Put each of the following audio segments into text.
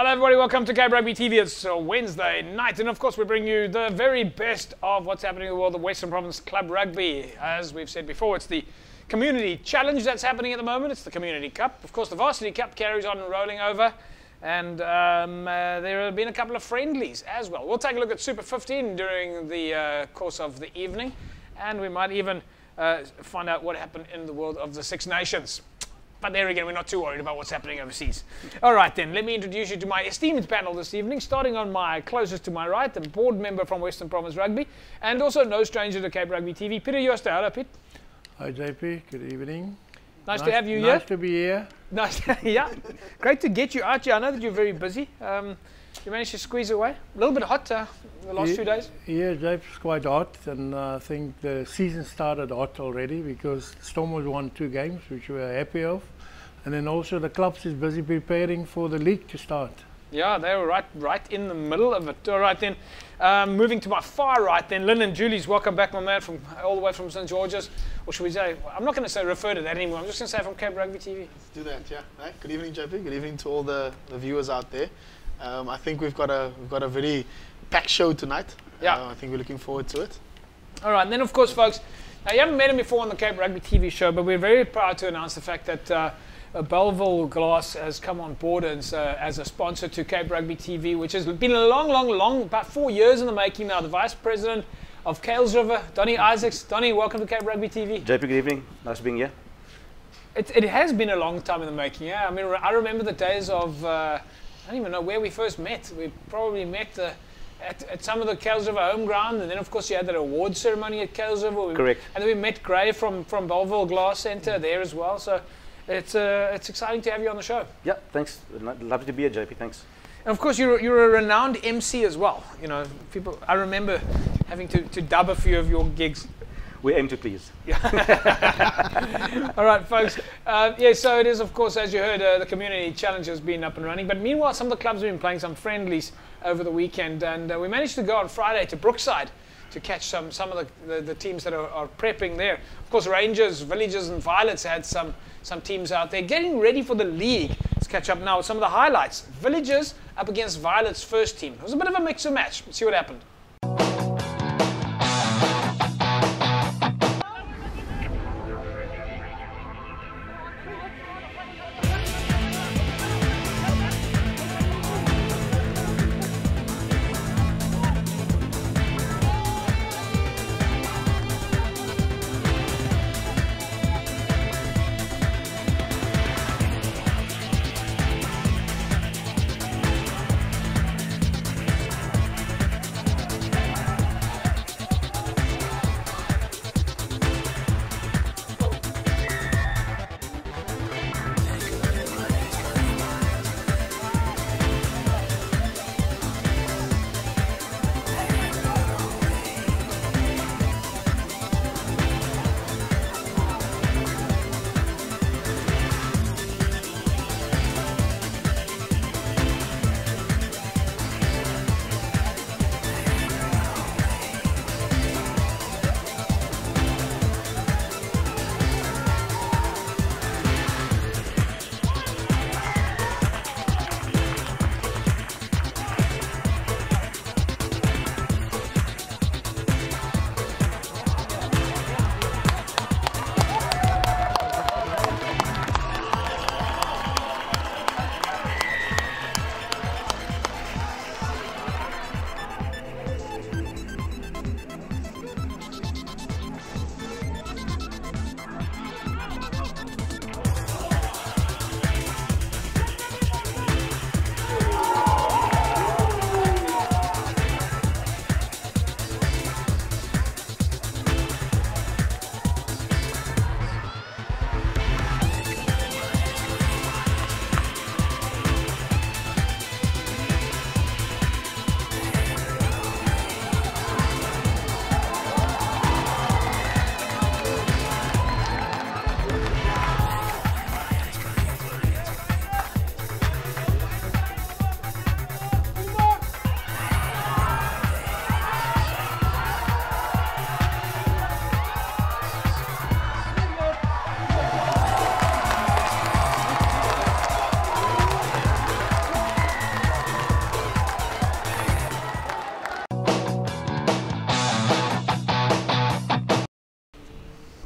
Hello everybody, welcome to Cape Rugby TV. It's Wednesday night, and of course we bring you the very best of what's happening in the world of Western Province Club Rugby. As we've said before, it's the Community Challenge that's happening at the moment. It's the Community Cup. Of course, the Varsity Cup carries on rolling over, and there have been a couple of friendlies as well. We'll take a look at Super 15 during the course of the evening, and we might even find out what happened in the world of the Six Nations. But there again, we're not too worried about what's happening overseas. All right then, let me introduce you to my esteemed panel this evening, starting on my closest to my right, the board member from Western Province Rugby, and also no stranger to Cape Rugby TV, Peter Jooste. Hello, Pete. Hi, JP. Good evening. Nice to have you here. Nice to be here. Nice, yeah. Great to get you out here. I know that you're very busy. You managed to squeeze away. A little bit hot the last 2 days. Yeah, it's quite hot, and I think the season started hot already because Stormers won 2 games, which we are happy of. And then also the clubs is busy preparing for the league to start. Yeah, they were right in the middle of it. All right then, moving to my far right then, Lynn and Julie's. Welcome back, my man, from all the way from St. George's. Or should we say, I'm not going to say refer to that anymore. I'm just going to say from Cape Rugby TV. Let's do that, yeah. Right. Good evening, JP. Good evening to all the viewers out there. I think we've got a very packed show tonight. Yeah. I think we're looking forward to it. All right, and then of course, folks, now you haven't met him before on the Cape Rugby TV show, but we're very proud to announce the fact that Belleville Glass has come on board as a sponsor to Cape Rugby TV, which has been a long, about 4 years in the making now. The Vice President of Kales River, Donnie Isaacs. Donnie, welcome to Cape Rugby TV. JP, good evening. Nice being here. It has been a long time in the making, yeah. I mean, I remember the days of, I don't even know where we first met. We probably met at some of the Kales River home ground, and then of course you had that award ceremony at Kales River. Correct. And then we met Gray from Belleville Glass Centre there as well. So it's exciting to have you on the show. Yeah, thanks. Lovely to be here, JP. Thanks. And of course, you're a renowned MC as well. You know, people. I remember having to dub a few of your gigs. We aim to please. All right, folks. Yeah, so it is, of course, as you heard, the Community Challenge has been up and running. But meanwhile, some of the clubs have been playing some friendlies over the weekend, and we managed to go on Friday to Brookside to catch some of the teams that are prepping there. Of course, Rangers, Villagers, and Violets had some teams out there getting ready for the league. Let's catch up now with some of the highlights. Villagers up against Violets' first team. It was a bit of a mix and match. Let's see what happened.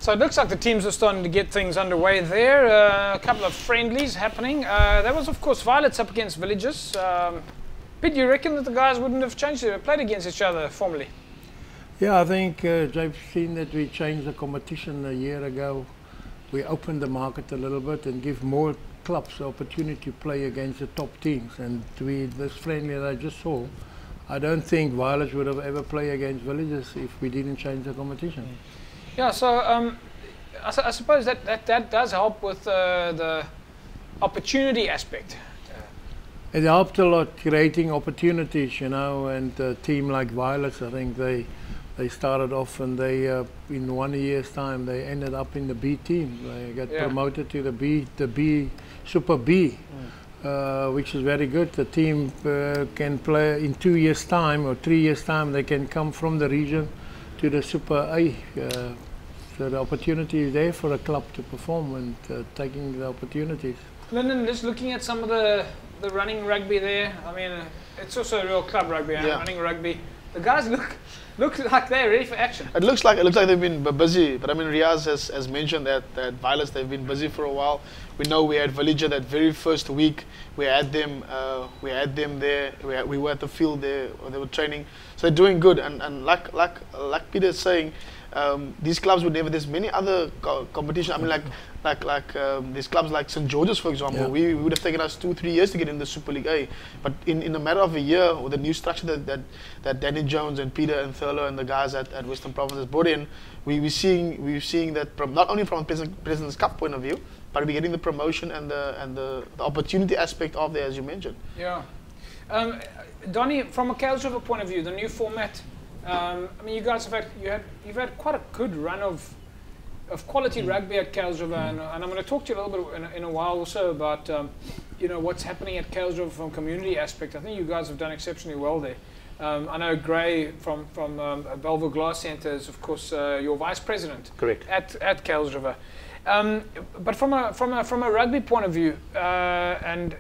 So it looks like the teams are starting to get things underway there. A couple of friendlies happening. There was, of course, Violets up against Villagers. Pete, you reckon that the guys wouldn't have changed it, played against each other formally? Yeah, I think they've seen that we changed the competition a year ago. We opened the market a little bit and give more clubs the opportunity to play against the top teams. And this friendly that I just saw, I don't think Violets would have ever played against Villagers if we didn't change the competition. Yeah, so I suppose that does help with the opportunity aspect. It helped a lot creating opportunities, you know, and a team like Violets, I think they started off and they in 1 year's time they ended up in the B team. They got promoted to the B Super B, which is very good. The team can play in 2 years' time or 3 years' time. They can come from the region to the Super A. So the opportunity is there for a club to perform and taking the opportunities. Lyndon, just looking at some of the running rugby there. I mean, it's also a real club rugby, running rugby. The guys look like they're ready for action. It looks like they've been busy, but I mean, Riaz has mentioned that Violets, they've been busy for a while. We know we had Villager that very first week. We had them there. We were at the field there. They were training, so they're doing good. And like Peter is saying, these clubs would never. There's many other competition. I mean, like these clubs like St. George's, for example. We would have taken us 2-3 years to get in the Super League A, but in a matter of a year, with the new structure that Danny Jones and Peter and Thurlow and the guys at Western Province has brought in, we're seeing that not only from a President's Cup point of view, but we're getting the promotion and the opportunity aspect of there, as you mentioned. Yeah, Donnie, from a Kuilsriver point of view, the new format. I mean, you guys you've had quite a good run of quality rugby at Kuilsriver, and I'm going to talk to you a little bit in a while also about you know, what's happening at Kuilsriver from community aspect. I think you guys have done exceptionally well there. I know Gray from Belleville Glass Centre is, of course, your vice president. Correct. At Kuilsriver. But from a rugby point of view, and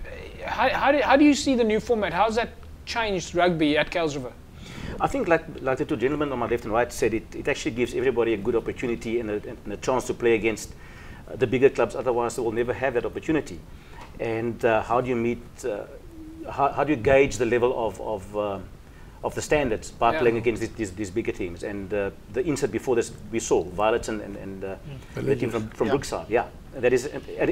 how do you see the new format? How's that changed rugby at Kuilsriver? I think like the two gentlemen on my left and right said, it actually gives everybody a good opportunity and a chance to play against the bigger clubs. Otherwise, they will never have that opportunity. And how do you meet? How do you gauge the level of the standards by playing against these bigger teams? And the insert before this, we saw Violets and the team from Brookside. Yeah, that is.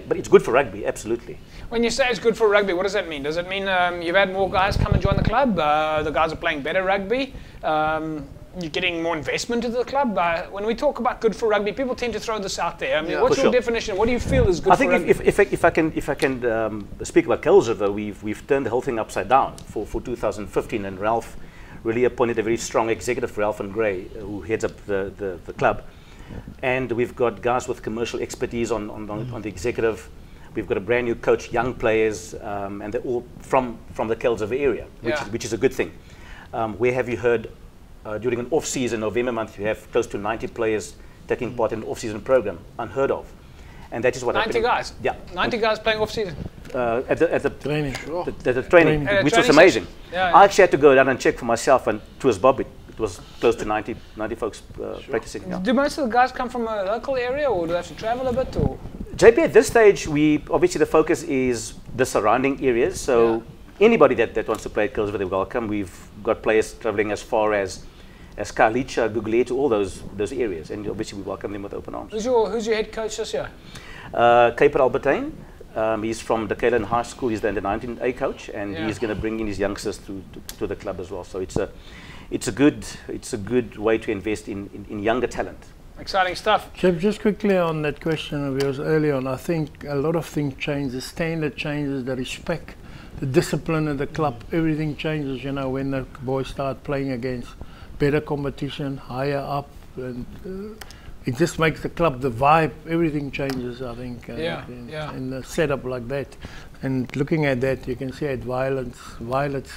But it's good for rugby, absolutely. When you say it's good for rugby, what does that mean? Does it mean you've had more guys come and join the club? The guys are playing better rugby. You're getting more investment into the club. When we talk about good for rugby, people tend to throw this out there. I mean, what's your definition? What do you feel is good for rugby? I think if I can speak about Kuilsriver, we've turned the whole thing upside down for 2015, and Ralph really appointed a very strong executive, Ralph and Gray, who heads up the club. And we've got guys with commercial expertise on the executive. We've got a brand new coach, young players, and they're all from the Kuilsriver area, which is a good thing. Where have you heard during an off-season, November month, you have close to 90 players taking part in an off-season program? Unheard of. And that is what 90 guys? Yeah. 90 guys playing off-season? At the training. The training, which was amazing. I actually had to go down and check for myself, and to us, Bob, it was close to 90 folks practicing. Yeah. Do most of the guys come from a local area, or do they have to travel a bit? Or? JP, at this stage, obviously the focus is the surrounding areas. So anybody that wants to play at Kuilsriver, they're welcome. We've got players traveling as far as Khayelitsha, Gugulethu, all those areas, and obviously we welcome them with open arms. Who's your head coach this year? Kuiper Albertine. He's from the Kalen High School. He's the under 19A coach, and he's going to bring in his youngsters to the club as well. So it's a good way to invest in younger talent. Exciting stuff. Jeff, just quickly on that question of yours earlier on, I think a lot of things change. The standard changes, the respect, the discipline of the club, everything changes, you know, when the boys start playing against better competition, higher up, and it just makes the club, the vibe, everything changes, I think, in the setup like that. And looking at that, you can see at Violets,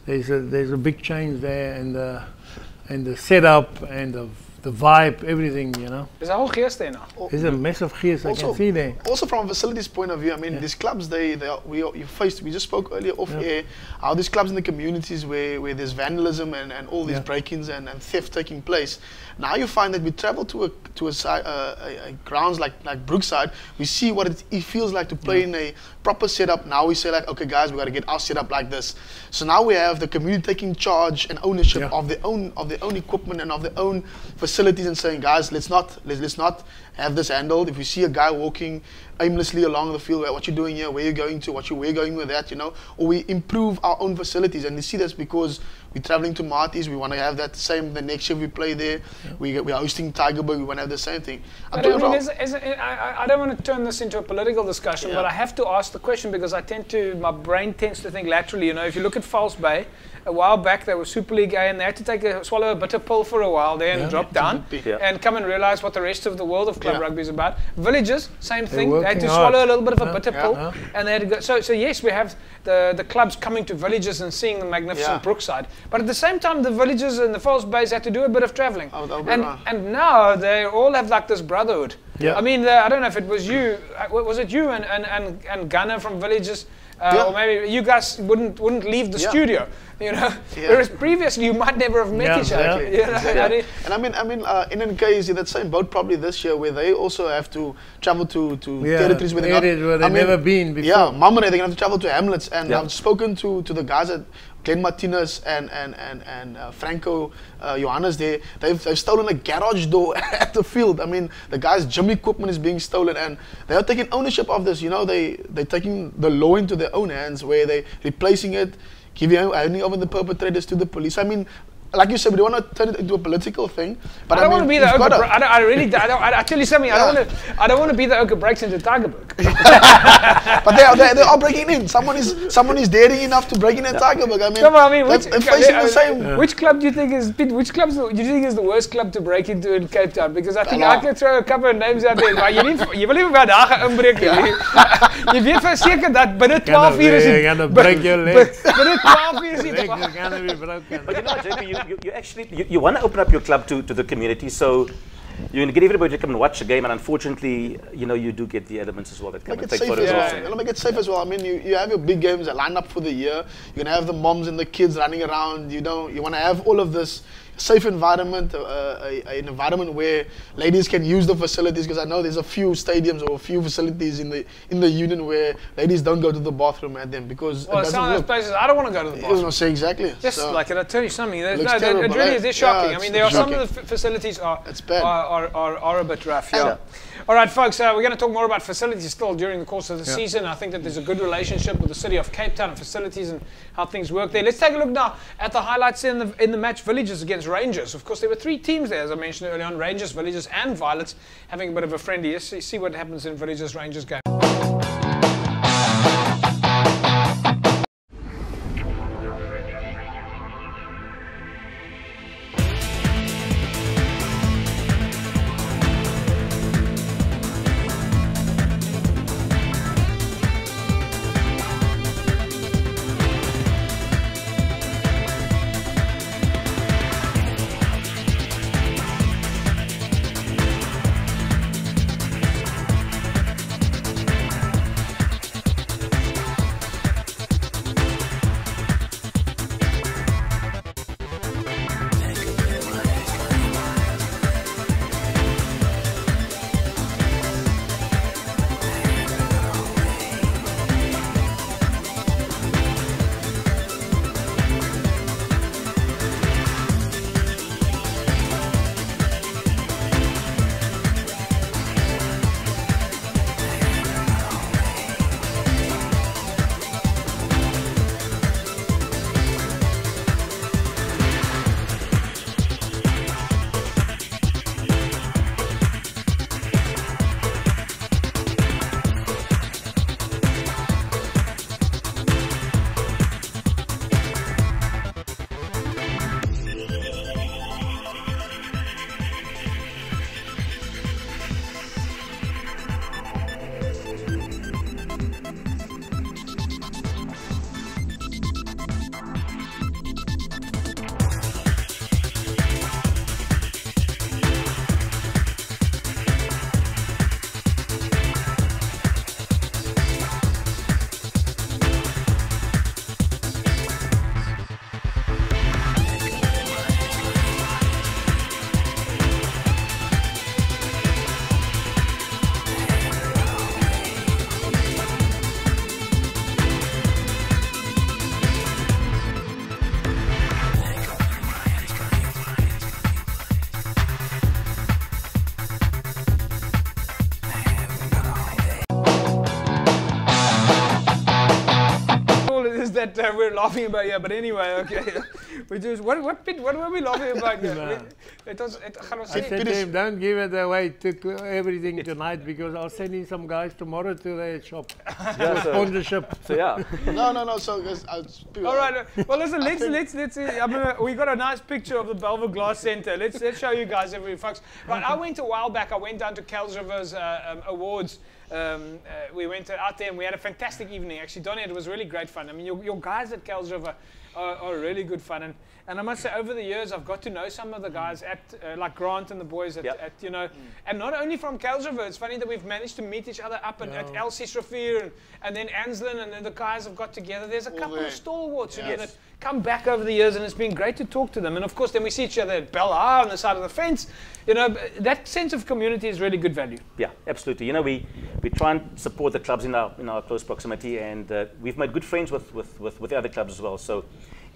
there's a big change there, and the setup and the vibe, everything, you know. There's a whole geest there now. There's a massive geest, I can see there. Also from a facilities point of view, I mean, these clubs, we just spoke earlier off air, how these clubs in the communities where there's vandalism and all these break-ins and theft taking place. Now you find that we travel to grounds like Brookside, we see what it feels like to play in a proper setup. Now we say like, okay guys, we got to get our setup like this. So now we have the community taking charge and ownership of their own equipment and of their own facilities, and saying, guys, let's not have this handled. If we see a guy walking aimlessly along the field, what you doing here, where you going to, where you going with that, you know, or we improve our own facilities. And you see that's because we're traveling to Marties, we want to have that same the next year we play there. We're hosting Tigerberg, we want to have the same thing. I don't want to turn this into a political discussion, but I have to ask the question because my brain tends to think laterally. You know, if you look at False Bay, a while back they were Super League A and they had to swallow a bitter pill for a while there and drop down and come and realize what the rest of the world of club rugby is about. Villages, same thing. They had to swallow a little bit of a bitter pill and they had to go. So yes, we have the clubs coming to villages and seeing the magnificent Brookside. But at the same time, the villages and the False Bays had to do a bit of traveling. And now they all have like this brotherhood. I mean, I don't know if it was you. Was it you and Gunnar from Villages? Or maybe you guys wouldn't leave the studio, you know. Whereas previously you might never have met each other. And I mean, NNK is in that same boat probably this year, where they also have to travel to territories where they've never been before. Yeah, Mamre, they're gonna have to travel to hamlets, and I've spoken to the guys at Glenn Martinez and Franco Johannes there. They've stolen a garage door at the field. I mean, the guys' gym equipment is being stolen, and they are taking ownership of this. You know, they're taking the law into their own hands, where they're replacing it, handing over the perpetrators to the police. I mean, like you said, we don't want to turn it into a political thing. But I don't want to be the I tell you something. I don't want to be the Oka breaks into Tigerberg. But they are breaking in. Someone is daring enough to break in at Tigerberg. I mean, which club do you think is the worst club to break into in Cape Town? Because I think I could throw a couple of names out there. Maar jy wil nie by daai inbreek nie. Jy weet verseker dat binne 12 uur is dit. You're gonna break your leg. Binne 12 uur is dit. It's gonna be broken. But you know, JP, you actually want to open up your club to the community, so you get everybody to come and watch a game, and unfortunately, you know, you do get the elements as well that come and take photos. Make it safe as well. I mean, you have your big games that line up for the year. You're gonna have the moms and the kids running around. You want to have all of this safe environment, an environment where ladies can use the facilities, because I know there's a few stadiums or a few facilities in the union where ladies don't go to the bathroom at them because some of those places I don't want to go to the bathroom. Say exactly. Just like, and I'll tell you something. It really is shocking. I mean, there are some of the facilities are a bit rough. All right, folks, we're going to talk more about facilities still during the course of the season. I think that there's a good relationship with the city of Cape Town and facilities and how things work there. Let's take a look now at the highlights in the match. Villages against Rangers. Of course, there were three teams there, as I mentioned earlier on, Rangers, Villages and Violets, having a bit of a friendly. Let's see what happens in Villages-Rangers game. we're laughing about here, but anyway, okay. We just what were we laughing about here? No. Gaan ons I sê said to him, don't give it away to everything tonight because I'll send in some guys tomorrow to their shop Yeah, for sponsorship. so yeah. No. So guys, all right. Well, listen. Let's. I mean, we got a nice picture of the Belleville Glass Centre. Let's show you guys everything, folks. Right. I went a while back. I went down to Kelsriver's awards. We went out there and we had a fantastic evening. Actually, Donnie, it was really great fun. I mean, your guys at Kelsriver are really good fun. And I must say, over the years, I've got to know some of the guys at, like Grant and the boys at you know, and not only from Kelsriver. It's funny that we've managed to meet each other up at El Sisrafir and then Anslin, and then the guys have got together. There's a couple of stalwarts, you know, that come back over the years, and it's been great to talk to them. And of course, then we see each other at Bella on the side of the fence. You know, that sense of community is really good value. Yeah, absolutely. You know, we try and support the clubs in our close proximity, and we've made good friends with the other clubs as well. So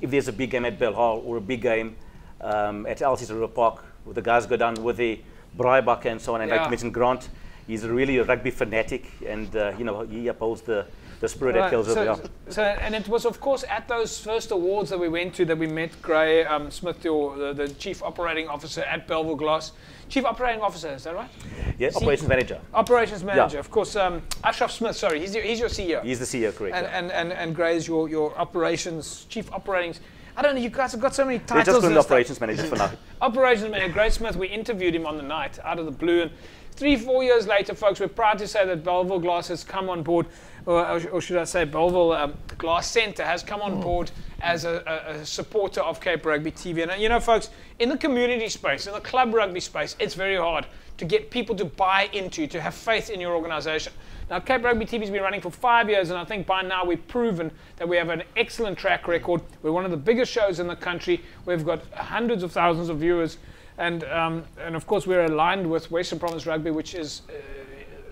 if there's a big game at Belhar or a big game at Elsie's River Park, where the guys go down with the Braaibakke and so on, and like you mentioned Grant, he's really a rugby fanatic, and you know, he upholds the spirit at Kelsriver. So, and it was, of course, at those first awards that we went to that we met Gray Smith, the Chief Operating Officer at Belleville Glass. Chief Operating Officer, is that right? Yeah, Operations Manager. Operations Manager, of course. Ashraf Smith, sorry, he's your CEO. He's the CEO, correct. And Gray is your Operations, Chief Operating. I don't know, you guys have got so many titles. We're just calling Operations Manager for now. Operations Manager, Gray Smith, we interviewed him on the night, out of the blue. And 3-4 years later, folks, we're proud to say that Belleville Glass has come on board, or should I say Belleville Glass Centre has come on board as a supporter of Cape Rugby TV. And you know, folks, in the community space, in the club rugby space, it's very hard to get people to buy into, to have faith in your organisation. Now, Cape Rugby TV has been running for 5 years, and I think by now we've proven that we have an excellent track record. We're one of the biggest shows in the country. We've got hundreds of thousands of viewers. And of course, we're aligned with Western Province Rugby, which is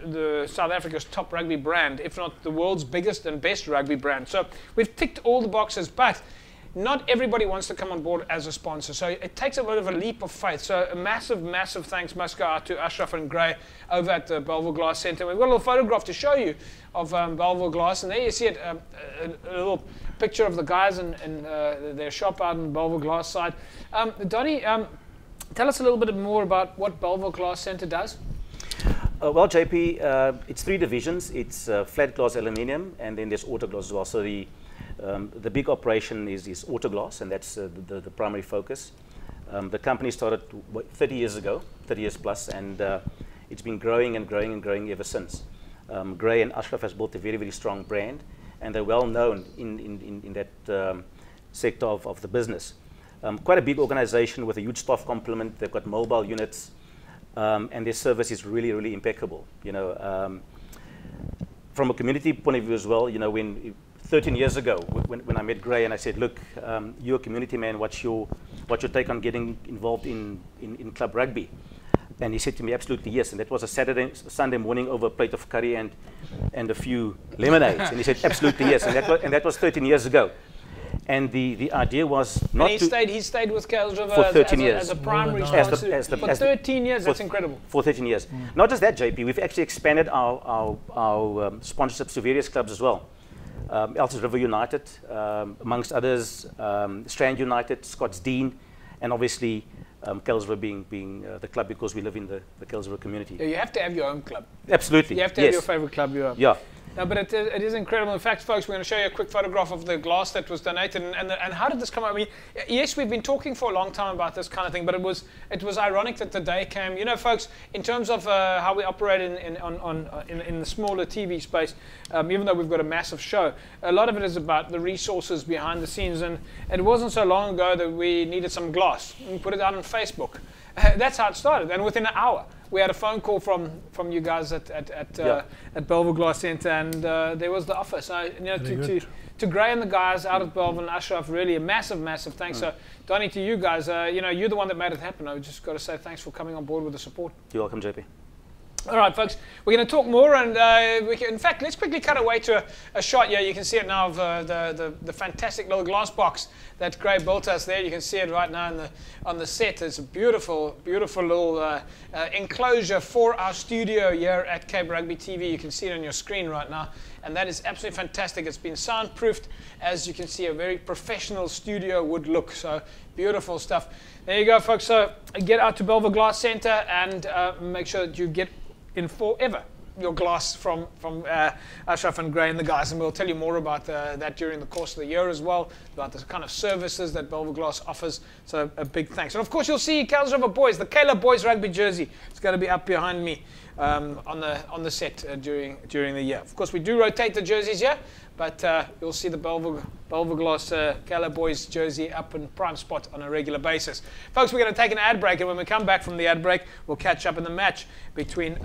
the South Africa's top rugby brand, if not the world's biggest and best rugby brand. So we've ticked all the boxes, but not everybody wants to come on board as a sponsor. So it takes a bit of a leap of faith. So a massive, massive thanks must go out to Ashraf and Gray over at the Belleville Glass Centre. We've got a little photograph to show you of Belleville Glass, and there you see it, a little picture of the guys in their shop out on the Belleville Glass side. Donnie, tell us a little bit more about what Belleville Glass Centre does. Well, JP, it's 3 divisions. It's flat glass aluminium, and then there's auto glass as well. So the big operation is auto glass, and that's the primary focus. The company started 30 years ago, 30 years plus, and it's been growing and growing and growing ever since. Gray and Ashraf has built a very, very strong brand, and they're well known in that sector of the business. Quite a big organization with a huge staff complement. They've got mobile units, and their service is really, really impeccable. You know, from a community point of view as well, you know, 13 years ago, when I met Gray and I said, look, you're a community man, what's your take on getting involved in club rugby? And he said to me, absolutely yes. And that was a Sunday morning over a plate of curry and a few lemonades. And he said, absolutely yes. And that was 13 years ago. And the idea was not and he stayed with Kelsriver for 13 years. As a primary sponsor. For 13 years, that's incredible. For 13 years. Not just that, JP, we've actually expanded our sponsorships to various clubs as well. Elsie's River United, amongst others, Strand United, Scottsdene, and obviously Kelsriver being the club because we live in the Kelsriver community. Yeah, you have to have your own club. Absolutely. You have to have your favorite club. Yeah. No, but it is incredible. In fact, folks, we're going to show you a quick photograph of the glass that was donated. And how did this come out? I mean, yes, we've been talking for a long time about this kind of thing, but it was ironic that the day came. You know, folks, in terms of how we operate in the smaller TV space, even though we've got a massive show, a lot of it is about the resources behind the scenes. And it wasn't so long ago that we needed some glass. We put it out on Facebook. That's how it started. And within an hour, we had a phone call from you guys at Belleville Glass Centre, and there was the offer. So you know, to Gray and the guys out at Belleville and Ashraf, really a massive, massive thanks. So Donnie, to you guys, you know, you're the one that made it happen. I've just got to say thanks for coming on board with the support. You're welcome, JP. All right, folks, we're going to talk more, and in fact, let's quickly cut away to a shot here. You can see it now of the fantastic little glass box that Gray built us there. You can see it right now on the set. It's a beautiful, beautiful little enclosure for our studio here at Cape Rugby TV. You can see it on your screen right now. and that is absolutely fantastic. It's been soundproofed, as you can see, a very professional studio would look. So beautiful stuff. There you go, folks. So get out to Belleville Glass Centre and make sure that you get in forever your glass from Ashraf and Gray and the guys, and we'll tell you more about that during the course of the year as well, about the kind of services that Belleville Glass offers. So a big thanks. And of course, you'll see Kaizersriver Boys, the Caleb Boys rugby jersey. It's going to be up behind me on the set during the year. Of course, we do rotate the jerseys here, but you'll see the Belleville Glass Caleb Boys jersey up in prime spot on a regular basis. Folks, we're going to take an ad break, and when we come back from the ad break, we'll catch up in the match between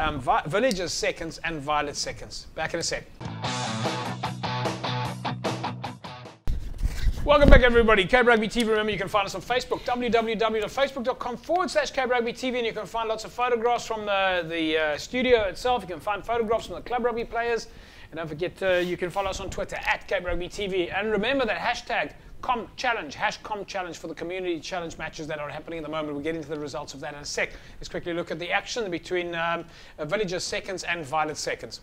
Villagers seconds and Violet seconds. Back in a sec. Welcome back, everybody. Cape Rugby TV. Remember, you can find us on Facebook, www.facebook.com/Cape Rugby TV, and you can find lots of photographs from the studio itself. You can find photographs from the club rugby players. And don't forget, you can follow us on Twitter @Cape Rugby TV. And remember that hashtag #ComChallenge, #ComChallenge for the community challenge matches that are happening at the moment. We'll get into the results of that in a sec. Let's quickly look at the action between Villagers seconds and Violet seconds.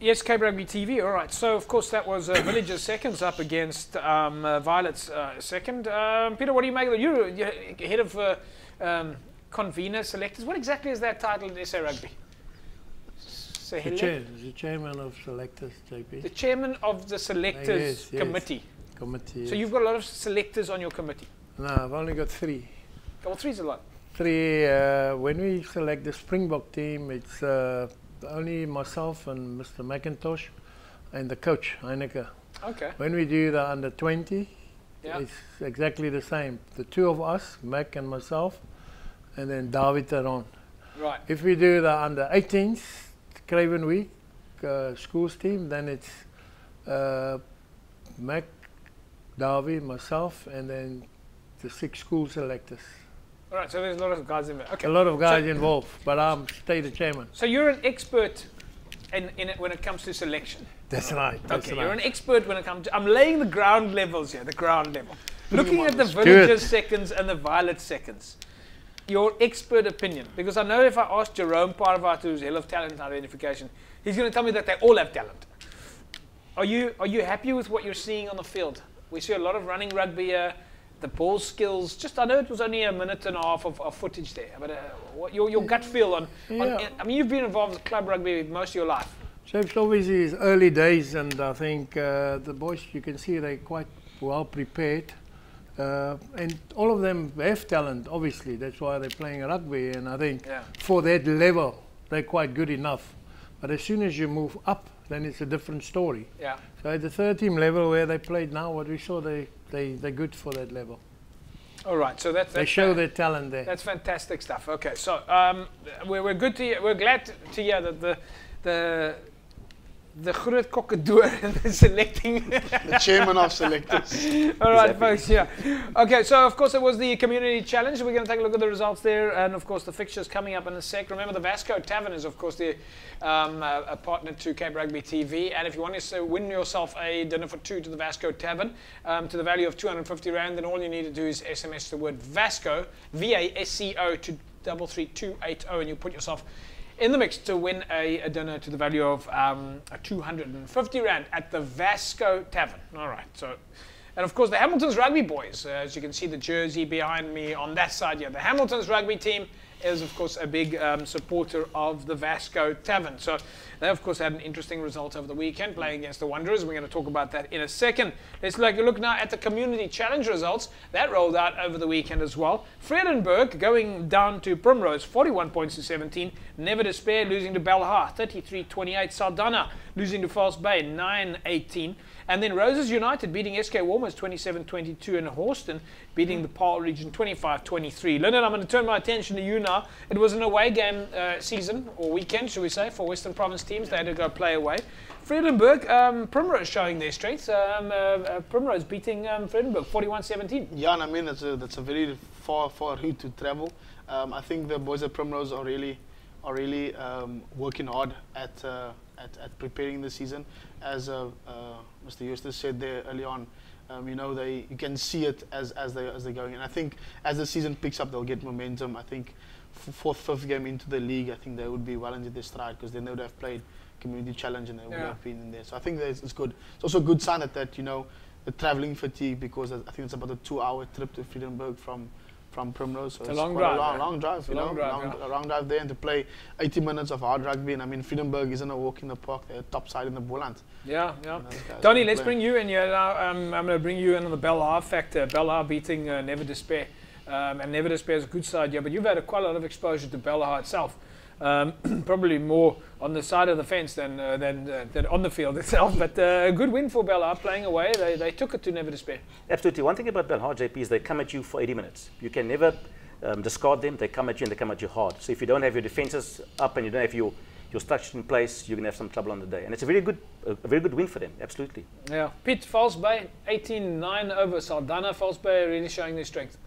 Yes, Cape Rugby TV. All right. So, of course, that was Villagers seconds up against Violet's second. Peter, what do you make of it? You're head of convener selectors. What exactly is that title in SA Rugby? The chairman of selectors, JP. The chairman of the selectors committee. Yes. So you've got a lot of selectors on your committee? No, I've only got 3. Well, 3's a lot. 3. When we select the Springbok team, it's only myself and Mr. McIntosh and the coach, Heineke. Okay. When we do the under 20, yeah, it's exactly the same. The 2 of us, Mac and myself, and then David Aron. Right. If we do the under 18s, Craven Week schools team, then it's Mac, Davi, myself, and then the 6 school selectors. All right, so there's a lot of guys in there. Okay. A lot of guys involved, but I'm the chairman. So you're an expert in it when it comes to selection. That's right. Okay, you're an expert when it comes to... I'm laying the ground levels here, the ground level. Looking at the Villagers seconds and the Violet seconds, your expert opinion, because I know if I ask Jerome Parvat, who's head of talent identification, he's going to tell me that they all have talent. Are you happy with what you're seeing on the field? We see a lot of running rugby here. the ball skills, just I know it was only a minute and a half of footage there, but what your gut feel on, I mean, you've been involved with club rugby most of your life. So it's obviously it's early days, and I think the boys, you can see they're quite well prepared. And all of them have talent, obviously. That's why they're playing rugby, and I think for that level, they're quite good enough. But as soon as you move up, then it's a different story. Yeah. So at the third team level where they played now, what we saw, they're good for that level. All right, so that's they show their talent there. That's fantastic stuff. Okay, so we're good to hear, we're glad to hear that the groot kokkedoor selecting the chairman of selectors. All right, folks. Yeah. Okay. So of course it was the community challenge. We're going to take a look at the results there, and of course the fixtures coming up in a sec. Remember, the Vasco Tavern is of course the a partner to Cape Rugby TV, and if you want to win yourself a dinner for two to the Vasco Tavern to the value of 250 rand, then all you need to do is SMS the word Vasco, VASCO, to 33280, and you put yourself in the mix to win a dinner to the value of 250 rand at the Vasco Tavern. All right, so, and of course the Hamilton's Rugby boys, as you can see the jersey behind me on that side here. The Hamilton's Rugby team is of course a big supporter of the Vasco Tavern. So they of course had an interesting result over the weekend playing against the Wanderers. We're going to talk about that in a second. Let's look now at the community challenge results. That rolled out over the weekend as well. Vredenburg going down to Primrose, 41 points to 17. Never Despair losing to Belhar, 33-28. Saldanha losing to False Bay, 9-18. And then Roses United beating SK Warmers 27-22, and Horston beating the Paarl region 25-23. Lyndon, I'm going to turn my attention to you now. It was an away game season, or weekend, should we say, for Western Province teams. They had to go play away. Vredenburg, Primrose showing their strength. Primrose beating Vredenburg 41-17. Yeah, and I mean that's a very far route to travel. I think the boys at Primrose are really working hard at preparing the season. As Mr. Eustace said there early on, you know, you can see it as they're going, and I think as the season picks up, they'll get momentum. I think fourth, fifth game into the league, I think they would be well into their stride, because then they would have played community challenge and they would have been in there. So I think it's good. It's also a good sign that you know, the travelling fatigue, because I think it's about a 2-hour trip to Vredenburg from Primrose. So it's a long drive. Long drive, a long drive there, and to play 80 minutes of hard rugby. And I mean, Vredenburg isn't a walk in the park. They're top side in the Boland. Yeah. You know, Donnie, let's bring you in here now. I'm going to bring you in on the Belhar factor. Belhar beating Never Despair. And Never Despair is a good side, yeah, but you've had quite a lot of exposure to Belhar itself. Probably more on the side of the fence than on the field itself, but a good win for Belhar playing away. They took it to Never Despair. Absolutely. One thing about Belhar, JP, is they come at you for 80 minutes. You can never discard them. They come at you and they come at you hard. So if you don't have your defenses up and you don't have your structure in place, you're going to have some trouble on the day. And it's a very good win for them, absolutely. Yeah. Piet, False Bay, 18-9 over Saldanha. False Bay really showing their strength.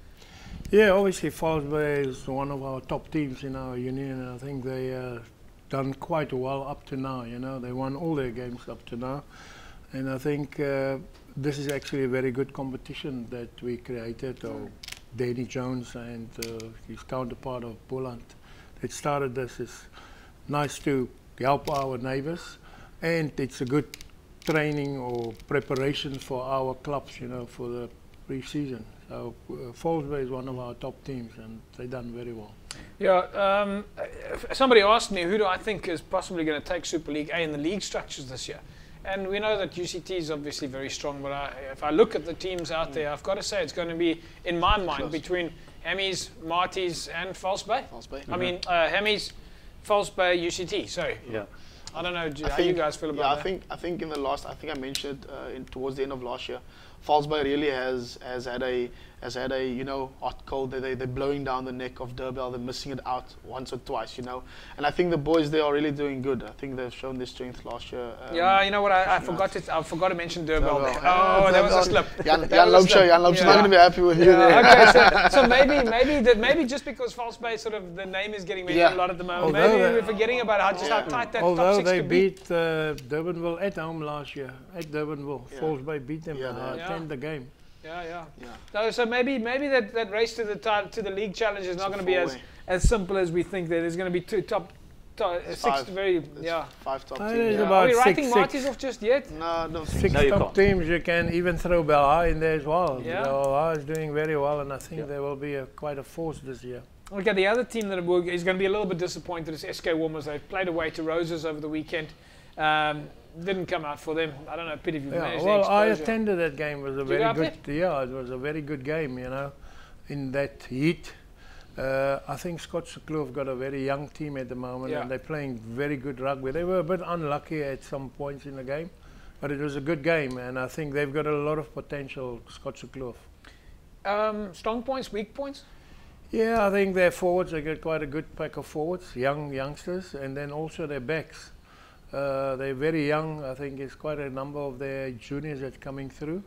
Yeah, obviously False Bay is one of our top teams in our union, and I think they done quite well up to now. You know, they won all their games up to now, and I think this is actually a very good competition that we created. Danny Jones and his counterpart of Boland that started this. Is nice to help our neighbours, and it's a good training or preparation for our clubs, you know, for the pre-season. So False Bay is one of our top teams, and they've done very well. Yeah, somebody asked me, who do I think is possibly going to take Super League A in the league structures this year? And we know that UCT is obviously very strong, but if I look at the teams out there, I've got to say it's going to be, in my mind, between Hammies, Marties and False Bay. I mean, Hammies, False Bay, UCT, sorry. Yeah. I don't know how you guys feel about that. I think in the last, I think I mentioned towards the end of last year, False Bay really has had a you know, hot cold. They're blowing down the neck of Durbell. They're missing it out once or twice, you know. And I think the boys there are really doing good. I think they've shown their strength last year. Yeah, you know what? I forgot to mention Durbell there. Oh, that was a slip. Jan Loopshow not going to be happy with you there. Okay, so maybe just because False Bay sort of the name is getting mentioned a lot at the moment. Maybe we're forgetting about how tight that top six could be. Although they beat Durbanville at home last year at Durbanville, False Bay beat them. The game. Yeah. So maybe that race to the league challenge is not going to be as simple as we think. That there's going to be two top Six very, yeah. 5 top There's teams. Are about we writing six- Marties off just yet? No, I don't think 6 No, you top can't. teams. You can even throw Belha in there as well. Yeah. Belha is doing very well, and I think they will be quite a force this year. Okay, the other team that is going to be a little bit disappointed is SK Warmers. They played away to Roses over the weekend. Didn't come out for them. I don't know, Pete, if you've managed Well, I the exposure. attended that game. It was a you very go up good. Yeah, it was a very good game. You know, in that heat. I think Scottskloof have got a very young team at the moment, and they're playing very good rugby. They were a bit unlucky at some points in the game, but it was a good game, and I think they've got a lot of potential, Scottskloof. Strong points, weak points? Yeah, I think their forwards, they got quite a good pack of forwards, youngsters, and then also their backs. They're very young. I think it's quite a number of their juniors that's coming through.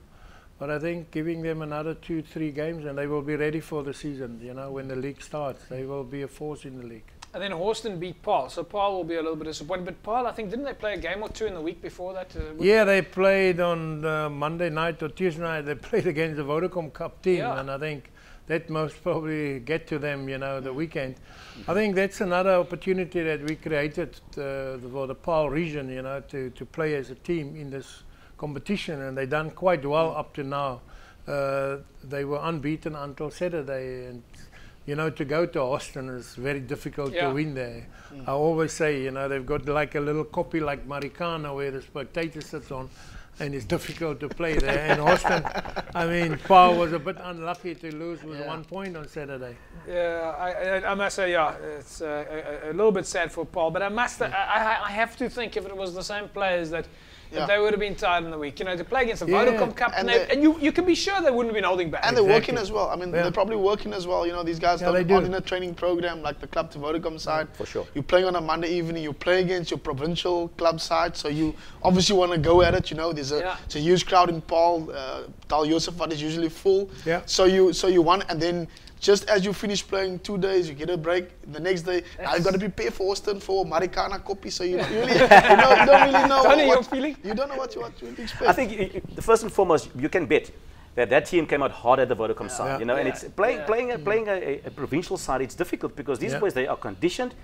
But I think giving them another 2-3 games and they will be ready for the season. You know, when the league starts, they will be a force in the league. And then Horston beat Paarl, so Paarl will be a little bit disappointed. But Paarl, I think, didn't they play a game or two in the week before that? Yeah, they played on Monday night or Tuesday night. They played against the Vodacom Cup team, and I think that most probably get to them, you know, the weekend. I think that's another opportunity that we created for the Paarl region, you know, to play as a team in this competition, and they done quite well up to now. They were unbeaten until Saturday, and you know, to go to Austin is very difficult to win there. I always say, you know, they've got like a little copy like Marikana where the spectator sits on, and it's difficult to play there. And Austin, I mean, Paarl was a bit unlucky to lose with 1 point on Saturday. Yeah, I must say, it's a little bit sad for Paarl, but I have to think if it was the same players that they would have been tired in the week. You know, to play against the Vodacom Cup, and you can be sure they wouldn't have been holding back. And they're working as well. I mean, they're probably working as well. You know, these guys aren't in a training program like the club to Vodacom side. For sure. You're playing on a Monday evening. You play against your provincial club side, so you obviously want to go at it. You know, it's a huge crowd in Paarl. Tal Josephat is usually full. Yeah. So you want, and then just as you finish playing 2 days, you get a break. The next day, now you've got to prepare for Austin for Marikana copy. So you don't really know. You don't know what to expect. I think the first and foremost, you can bet that team came out hard at the Vodacom side. You know, and it's playing a provincial side. It's difficult because these boys, they are conditioned.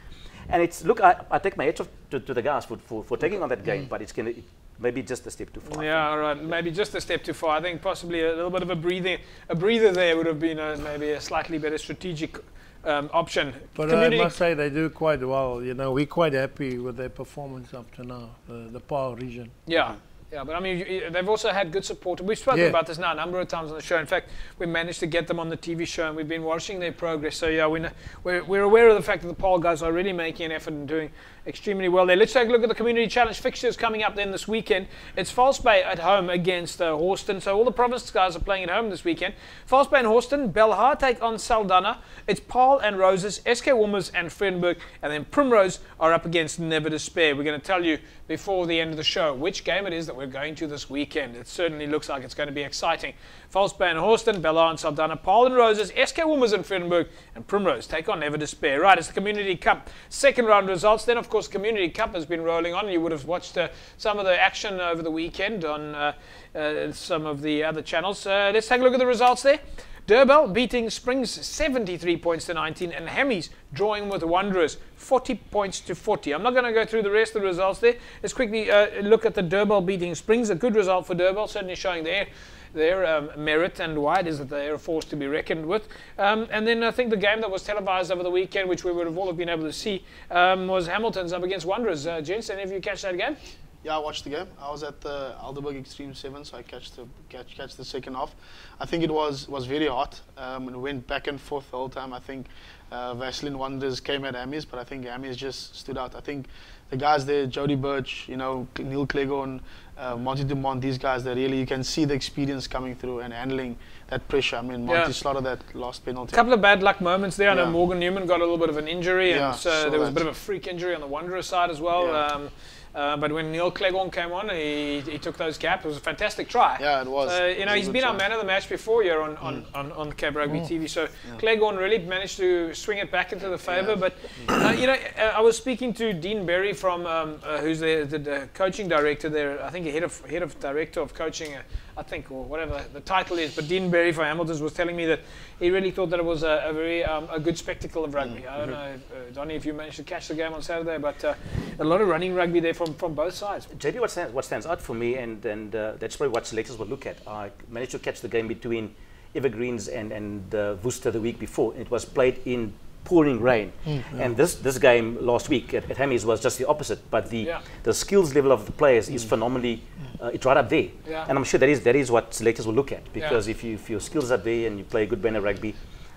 And it's, look, I take my hat off to the guys for taking on that game, but it's going to maybe just a step too far. Yeah, all right, maybe just a step too far. I think possibly a little bit of a breather there would have been maybe a slightly better strategic option. But I must say they do quite well. You know, we're quite happy with their performance up to now, the Paarl region. Yeah. Yeah, but I mean, they've also had good support. We've spoken about this now a number of times on the show. In fact, we managed to get them on the TV show, and we've been watching their progress. So yeah, we're aware of the fact that the Paarl guys are really making an effort and doing extremely well there. Let's take a look at the Community Challenge fixtures coming up then this weekend. It's False Bay at home against Horston. So all the Province guys are playing at home this weekend. False Bay and Horston. Belha take on Saldanha. It's Paarl and Roses, SK Warmers and Frenburg, and then Primrose are up against Never Despair. We're going to tell you before the end of the show which game it is that we're going to this weekend. It certainly looks like it's going to be exciting. False Bay and Horston, Belha and Saldanha, Paarl and Roses, SK Warmers and Frenburg, and Primrose take on Never Despair. Right, it's the Community Cup second round results. Then, of course, Community Cup has been rolling on. You would have watched some of the action over the weekend on some of the other channels. Let's take a look at the results there. Durban beating Springs 73 points to 19, and Hemis drawing with Wanderers 40 points to 40. I'm not going to go through the rest of the results there. Let's quickly look at the Durban beating Springs. A good result for Durban, certainly showing their merit and why it is that they are a force to be reckoned with. And then I think the game that was televised over the weekend, which we would have all been able to see, was Hamilton's up against Wanderers. Gents, any of you catch that game? Yeah, I watched the game. I was at the Alderburg Extreme 7, so I catch the second half. I think it was very hot. It went back and forth the whole time. I think Vaseline Wanderers came at Amis, but I think Amis just stood out. I think the guys there, Jody Birch, you know, Neil Clegon, Monty Dumont, these guys, they really, you can see the experience coming through and handling that pressure. I mean, Monty slaughtered that last penalty. A couple of bad luck moments there. I know Morgan Newman got a little bit of an injury, and so there was a bit of a freak injury on the Wanderers side as well. But when Neil Clegon came on, he took those caps. It was a fantastic try. Yeah, it was. You know, he's been our man of the match before here on Cab Rugby TV. So Clegon really managed to swing it back into the favour. But you know, I was speaking to Dean Berry from who's the coaching director there. I think head of director of coaching, I think, or whatever the title is. But Dean Berry from Hamilton's was telling me that he really thought that it was a very a good spectacle of rugby. I don't know, Donnie, if you managed to catch the game on Saturday, but a lot of running rugby there from both sides. JP, what stands out for me, and that's probably what selectors will look at. I managed to catch the game between Evergreens and Worcester the week before. It was played in pouring rain, and this game last week at Hammies was just the opposite. But the skills level of the players is phenomenally, it's right up there. And I'm sure that is what selectors will look at, because if your skills are there and you play a good brand of rugby,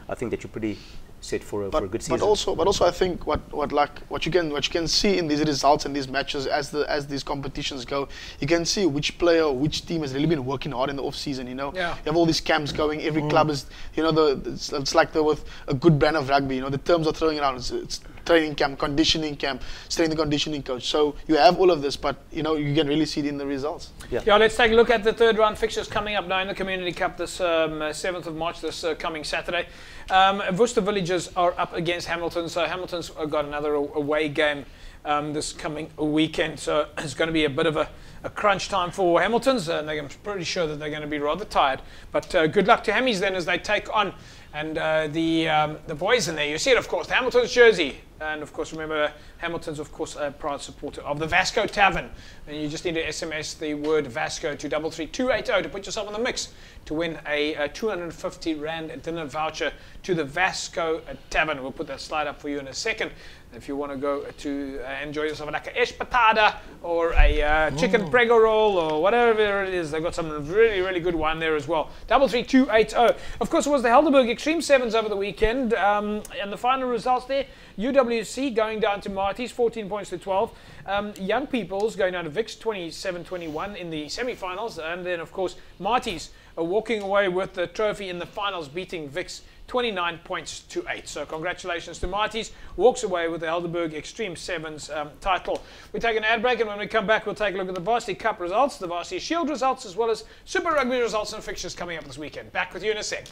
I think that you're pretty set for a good season. But also, I think what you can see in these results and these matches as these competitions go, you can see which player, which team has really been working hard in the off season. You know, you have all these camps going. Every club is, you know, it's like with a good brand of rugby. You know, the terms are throwing around. It's training camp, conditioning camp, strength and conditioning coach. So you have all of this, but you know, you can really see it in the results. Yeah, let's take a look at the third round fixtures coming up now in the Community Cup this 7th of March, this coming Saturday. Worcester Villagers are up against Hamilton, so Hamilton's got another away game this coming weekend, so it's going to be a bit of a crunch time for Hamilton's, and I'm pretty sure that they're going to be rather tired. But good luck to Hammies then as they take on the boys in there. You see it, of course, the Hamilton's jersey. And of course, remember, Hamilton's, of course, a proud supporter of the Vasco Tavern. And you just need to SMS the word Vasco to 33280 to put yourself in the mix to win a 250 Rand dinner voucher to the Vasco Tavern. We'll put that slide up for you in a second. If you want to go to enjoy yourself like a espetada or a chicken prego roll or whatever it is, they've got some really, really good wine there as well. 33280. Of course, it was the Helderberg Extreme Sevens over the weekend, and the final results there: UWC going down to Marties, 14 points to 12. Young People's going down to Vix, 27-21 in the semi-finals, and then of course Marties are walking away with the trophy in the finals, beating Vix 29 points to 8. So congratulations to Marties, walks away with the Helderberg Extreme Sevens title. We take an ad break, and when we come back, we'll take a look at the Varsity Cup results, the Varsity Shield results, as well as Super Rugby results and fixtures coming up this weekend. Back with you in a sec.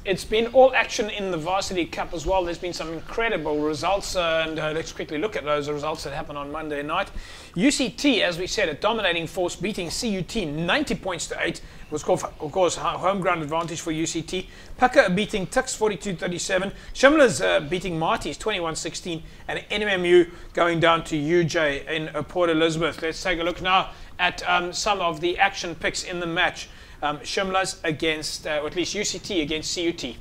It's been all action in the Varsity Cup as well. There's been some incredible results, and let's quickly look at those results that happened on Monday night. UCT, as we said, a dominating force, beating CUT 90 points to 8. It was, of course, home ground advantage for UCT. Pucker beating Tuks 42-37. Shimlers beating Marties 21-16. And NMMU going down to UJ in Port Elizabeth. Let's take a look now at some of the action picks in the match. Shimlas against, or at least UCT against CUT.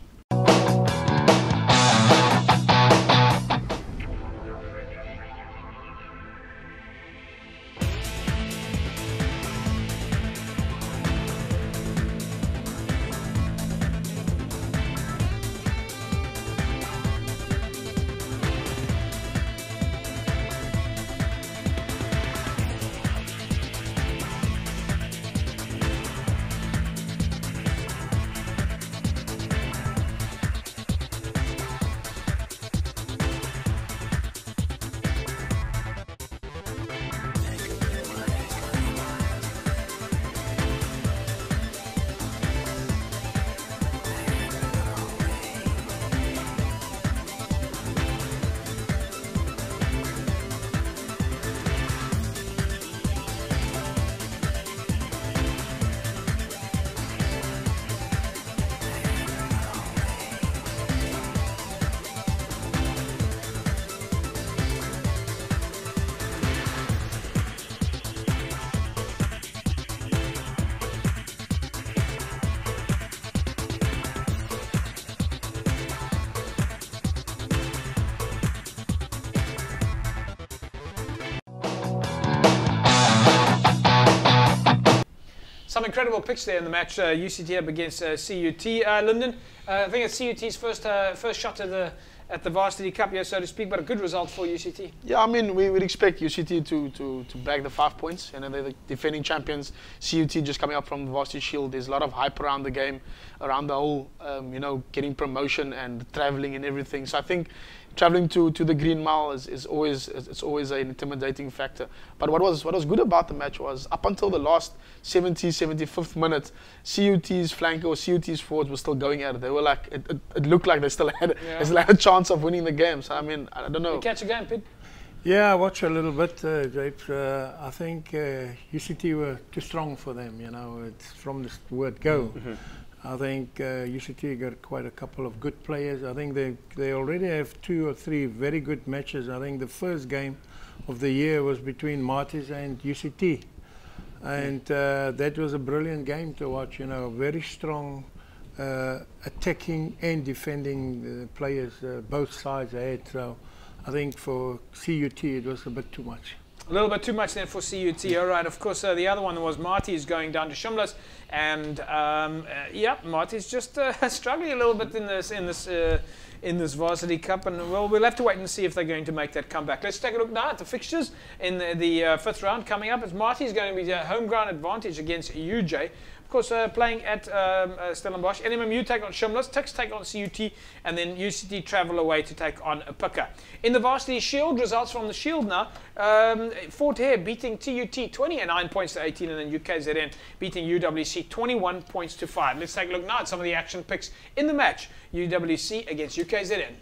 Some incredible picks there in the match. UCT up against CUT. Lyndon, I think it's CUT's first shot at the Varsity Cup here, so to speak, but a good result for UCT. Yeah, I mean, we would expect UCT to bag the 5 points. You know, they're the defending champions. CUT just coming up from the Varsity Shield. There's a lot of hype around the game. around the whole, you know, getting promotion and traveling and everything. So I think traveling to the Green Mile is always an intimidating factor. But what was good about the match was up until the last 75th minute, CUT's flanker or CUT's forwards were still going at it. They were like, it looked like they still had a chance of winning the game. So I mean, I don't know. You catch a game, Pete? Yeah, I watched a little bit, Japes. I think UCT were too strong for them, you know, it's from the word go. I think UCT got quite a couple of good players. I think they already have 2 or 3 very good matches. I think the first game of the year was between Marties and UCT. And that was a brilliant game to watch, you know, very strong attacking and defending players, both sides had. So I think for CUT it was a bit too much. A little bit too much then for CUT. All right, of course, the other one was Marty's going down to Shumlas, and yeah, Marty's just struggling a little bit in this varsity cup, and well, we'll have to wait and see if they're going to make that comeback. Let's take a look now at the fixtures in the 5th round coming up. As Marty's going to be a home ground advantage against UJ. Of course, playing at Stellenbosch. NMMU take on Shumlas, Tuks take on CUT, and then UCT travel away to take on Pika. In the Varsity Shield, results from the Shield now. Fort Hare beating TUT 29 points to 18, and then UKZN beating UWC 21 points to 5. Let's take a look now at some of the action picks in the match. UWC against UKZN.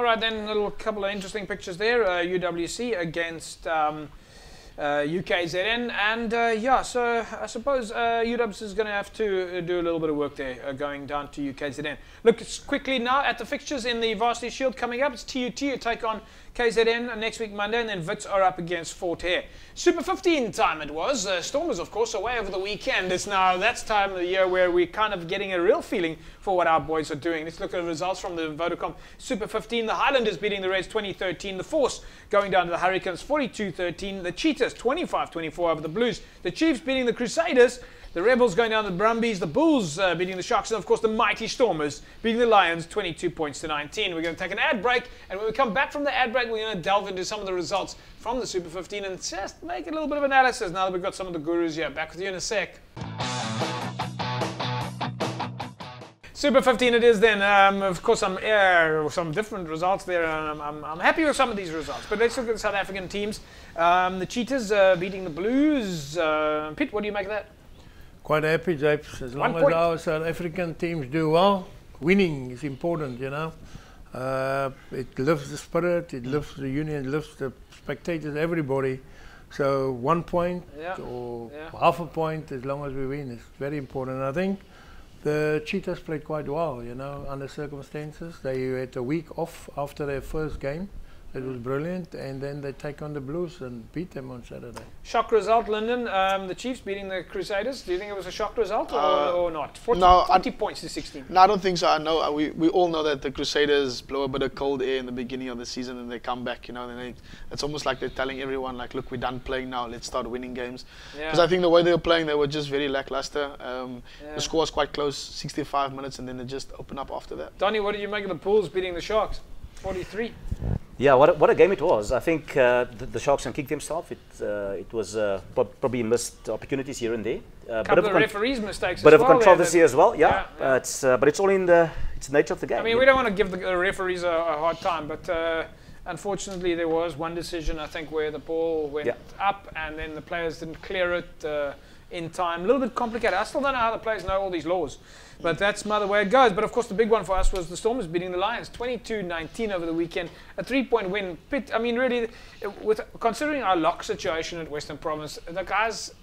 Right, then a couple of interesting pictures there. UWC against UKZN, and yeah, so I suppose UWC is going to have to do a little bit of work there, going down to UKZN. Look quickly now at the fixtures in the Varsity Shield coming up. It's TUT to take on KZN next week Monday, and then Wits are up against Fort Hare. Super 15 time it was. Stormers, of course, away over the weekend. It's now that's time of the year where we're kind of getting a real feeling for what our boys are doing. Let's look at the results from the Vodacom Super 15. The Highlanders beating the Reds 20-13. The Force going down to the Hurricanes 42-13. The Cheetahs 25-24 over the Blues. The Chiefs beating the Crusaders. The Rebels going down to the Brumbies, the Bulls beating the Sharks, and of course the mighty Stormers beating the Lions 22 points to 19. We're going to take an ad break, and when we come back from the ad break, we're going to delve into some of the results from the Super 15 and just make a little bit of analysis now that we've got some of the gurus here. Back with you in a sec. Super 15 it is then. Of course, some different results there. I'm happy with some of these results. But let's look at the South African teams. The Cheetahs beating the Blues. Pete, what do you make of that? Quite happy, Japes. As long as our South African teams do well, winning is important, you know. It lifts the spirit, it lifts the union, it lifts the spectators, everybody. So 1 point or half a point, as long as we win, is very important. I think the Cheetahs played quite well, you know, under circumstances. They had a week off after their first game. It was brilliant, and then they take on the Blues and beat them on Saturday. Shock result, Lyndon. The Chiefs beating the Crusaders. Do you think it was a shock result or not? 40 points to 16. No, I don't think so. I know we all know that the Crusaders blow a bit of cold air in the beginning of the season, and they come back. You know, and it's almost like they're telling everyone, like, look, we're done playing now. Let's start winning games. Because I think the way they were playing, they were just very lackluster. The score was quite close, 65 minutes, and then they just opened up after that. Donnie, what did you make of the Bulls beating the Sharks? 43. Yeah, what a game it was. I think the Sharks can kick themselves. It was probably missed opportunities here and there. A couple of referees' mistakes. Bit of controversy as well. Yeah. But it's all in the it's the nature of the game. I mean, we don't want to give the referees a hard time, but unfortunately there was one decision, I think, where the ball went up and then the players didn't clear it in time. A little bit complicated. I still don't know how the players know all these laws, but that's the way it goes. But of course the big one for us was the Stormers beating the Lions 22-19 over the weekend, a 3-point win. I mean, really, considering our lock situation at Western Province, the guys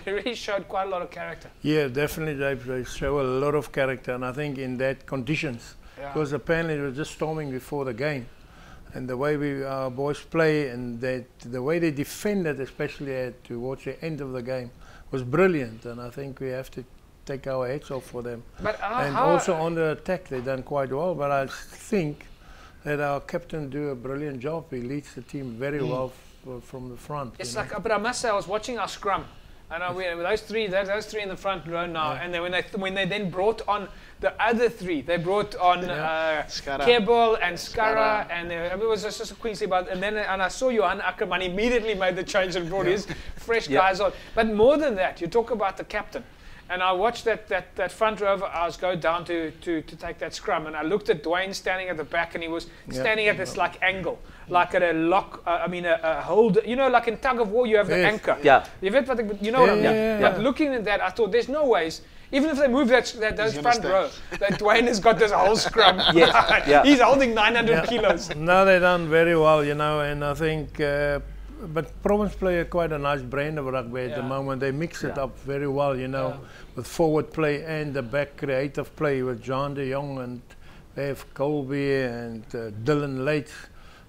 really showed quite a lot of character. Yeah, definitely they show a lot of character, and I think in that conditions, because apparently it was just storming before the game, and the way our boys play and the way they defended, especially towards the end of the game, was brilliant, and I think we have to take our heads off for them. But and also on the attack, they done quite well. But I think that our captain do a brilliant job. He leads the team very well from the front. It's like, but I must say, I was watching our scrum, and those three in the front row now. And then when they then brought on the other three, they brought on Kebel and Skara, and it was just a Queensley. And I saw Johan Ackerman immediately made the change and brought his fresh guys on. But more than that, you talk about the captain. And I watched that front row of ours go down to take that scrum, and I looked at Dwayne standing at the back, and he was standing at this like angle, like at a lock. A hold. You know, like in tug of war, you have the anchor. Yeah. You know what I mean? But looking at that, I thought there's no ways. Even if they move those front row, that Dwayne has got this whole scrum. He's holding 900 kilos. No, they done very well, you know, and I think. But Province play quite a nice brand of rugby at the moment. They mix it up very well, you know, with forward play and the back creative play with John de Jong, and they have Colby and Dylan Lates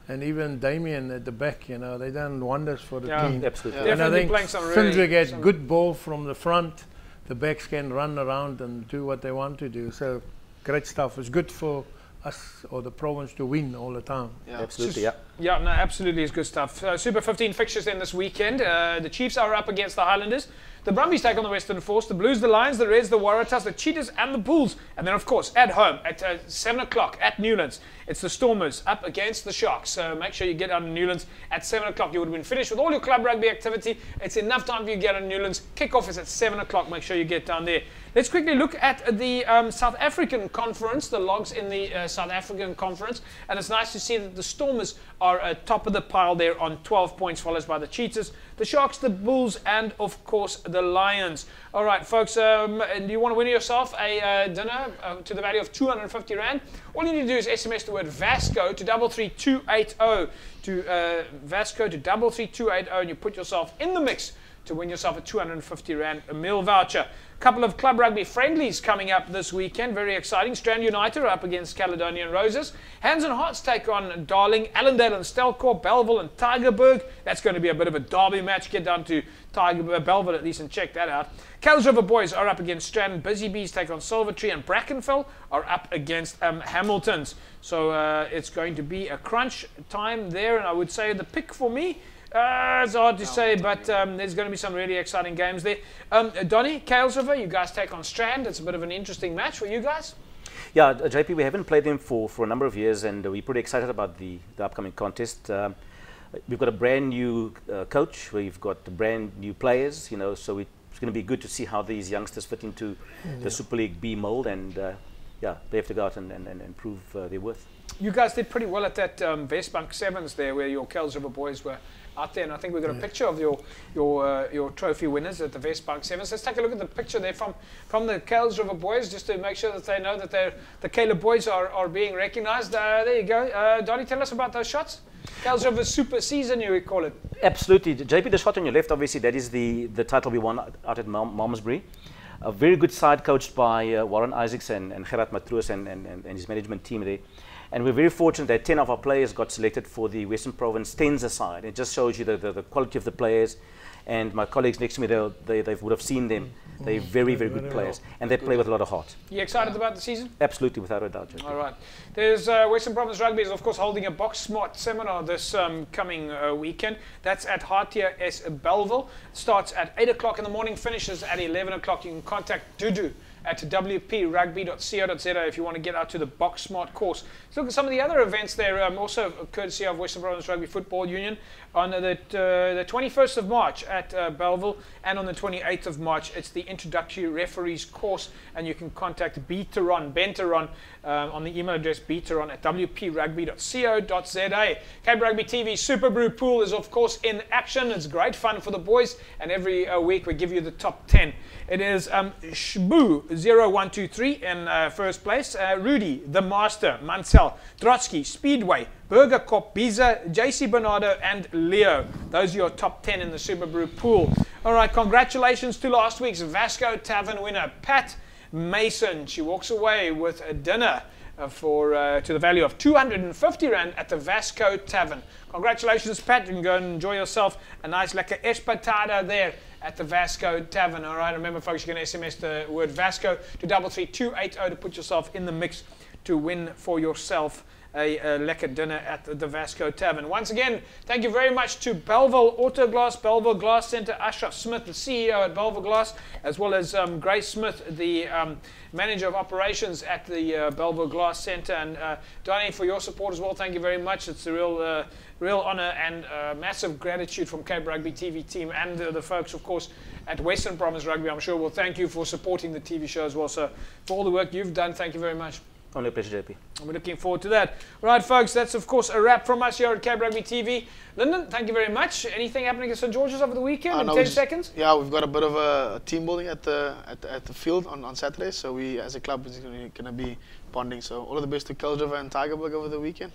and even Damien at the back, you know. They done wonders for the team. Absolutely. And I think since we get good ball from the front, the backs can run around and do what they want to do. So great stuff. It's good for us or the province to win all the time. Absolutely, Yeah, no, absolutely, it's good stuff. Super 15 fixtures then this weekend. The Chiefs are up against the Highlanders. The Brumbies take on the Western Force. The Blues, the Lions, the Reds, the Waratahs, the Cheetahs, and the Bulls. And then, of course, at home at 7 o'clock at Newlands, it's the Stormers up against the Sharks. So make sure you get on Newlands at 7 o'clock. You would have been finished with all your club rugby activity. It's enough time for you to get on Newlands. Kickoff is at 7 o'clock. Make sure you get down there. Let's quickly look at the South African Conference, the logs in the South African Conference. And it's nice to see that the Stormers are top of the pile there on 12 points, followed by the Cheetahs, the Sharks, the Bulls, and, of course, the Lions. All right, folks, do you want to win yourself a dinner to the value of 250 Rand? All you need to do is SMS the word VASCO to 33280, to VASCO to 33280, and you put yourself in the mix to win yourself a 250 Rand meal voucher. Couple of club rugby friendlies coming up this weekend. Very exciting. Strand United are up against Caledonian Roses. Hands and Hearts take on Darling, Allendale and Stelkor, Belleville and Tygerberg. That's going to be a bit of a derby match. Get down to Belleville at least and check that out. Kells River Boys are up against Strand. Busy Bees take on Silvertree, and Brackenfell are up against Hamiltons. So it's going to be a crunch time there, and I would say the pick for me, it's hard to say, but there's going to be some really exciting games there. Donny, Kales River, you guys take on Strand. It's a bit of an interesting match for you guys. Yeah, JP, we haven't played them for a number of years, and we're pretty excited about the upcoming contest. We've got a brand new coach. We've got brand new players, you know, so it's going to be good to see how these youngsters fit into the Super League B mold, and yeah, they have to go out and prove their worth. You guys did pretty well at that Westbank Sevens there, where your Kells River boys were out there, and I think we've got a picture of your trophy winners at the Westbank Sevens. Let's take a look at the picture there from the Kells River boys, just to make sure that they know that the Caleb boys are being recognised. There you go. Donnie, tell us about those shots. Kells River Super Season, you would call it. Absolutely. JP, the shot on your left, obviously, that is the title we won out at Malmesbury. A very good side coached by Warren Isaacs and Gerard Matroos and his management team there. And we're very fortunate that 10 of our players got selected for the Western Province Tenza side. It just shows you the quality of the players. And my colleagues next to me, they would have seen them. They're very, very good players. And they play with a lot of heart. You excited about the season? Absolutely, without a doubt. JP. All right. There's Western Province Rugby is, of course, holding a Box Smart seminar this coming weekend. That's at Hartia S. Belleville. Starts at 8 o'clock in the morning, finishes at 11 o'clock. You can contact Dudu at wprugby.co.za if you want to get out to the Box Smart course. Let's look at some of the other events there, also courtesy of Western Province Rugby Football Union, on the 21st of March at Belleville, and on the 28th of March it's the Introductory Referees course, and you can contact Benteron on the email address benteron@wprugby.co.za. Cape Rugby TV Super Brew Pool is of course in action. It's great fun for the boys, and every week we give you the top 10. It is Shbu 0123 in first place, Rudy, The Master, Mansell, Trotsky, Speedway, Burger Cop, Biza, JC Bernardo, and Leo. Those are your top 10 in the Super Brew Pool. All right, congratulations to last week's Vasco Tavern winner, Pat Mason. She walks away with a dinner to the value of 250 Rand at the Vasco Tavern. Congratulations, Pat. You can go and enjoy yourself a nice lekker espetada there at the Vasco Tavern. All right, remember, folks, you can SMS the word Vasco to 33280 to put yourself in the mix to win for yourself a lekker dinner at the Vasco Tavern. Once again, thank you very much to Belleville Auto Glass, Belleville Glass Centre, Ashraf Smith, the CEO at Belleville Glass, as well as Grace Smith, the Manager of Operations at the Belleville Glass Centre. And Donnie, for your support as well, thank you very much. It's a real honour and massive gratitude from Cape Rugby TV team and the folks, of course, at Western Province Rugby. I'm sure we'll thank you for supporting the TV show as well. So for all the work you've done, thank you very much. Only a pleasure, JP. And we're looking forward to that. Right, folks, that's of course a wrap from us here at Cape Rugby TV. Lyndon, thank you very much. Anything happening at St George's over the weekend in 10 seconds? Yeah, we've got a bit of a team building at the field on Saturday. So we, as a club, is going to be bonding. So all of the best to Keljover and Tigerberg over the weekend.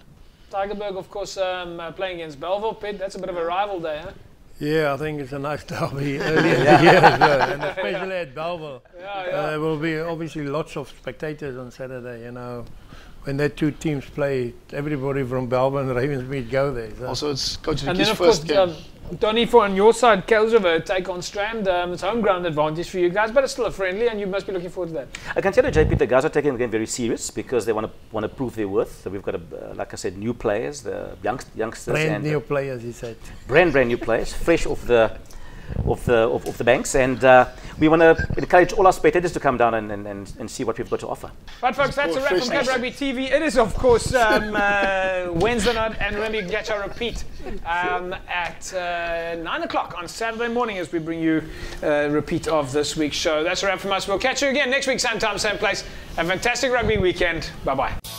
Tigerberg, of course, playing against Belleville. Pete, that's a bit of a rival day, huh? Yeah, I think it's a nice derby early in the year as well, and especially at Belleville. There will be obviously lots of spectators on Saturday, you know. When that two teams play, everybody from Belleville and Ravensmead go there. So. Also, it's Coach And Ricky's then, of course, first game. Donnie, for on your side, Keljover take on Strand. It's home ground advantage for you guys, but it's still a friendly, and you must be looking forward to that. I can tell you, JP, the guys are taking the game very serious because they want to prove their worth. So we've got, like I said, new players, the youngsters, brand new players, he said. Brand new players, fresh off the banks, and we want to encourage all our spectators to come down and see what we've got to offer. Right, folks, that's a wrap from Cape Rugby TV. It is, of course, Wednesday night, and remember, you can catch our repeat at 9 o'clock on Saturday morning as we bring you a repeat of this week's show. That's a wrap from us. We'll catch you again next week, same time, same place. Have a fantastic rugby weekend. Bye-bye.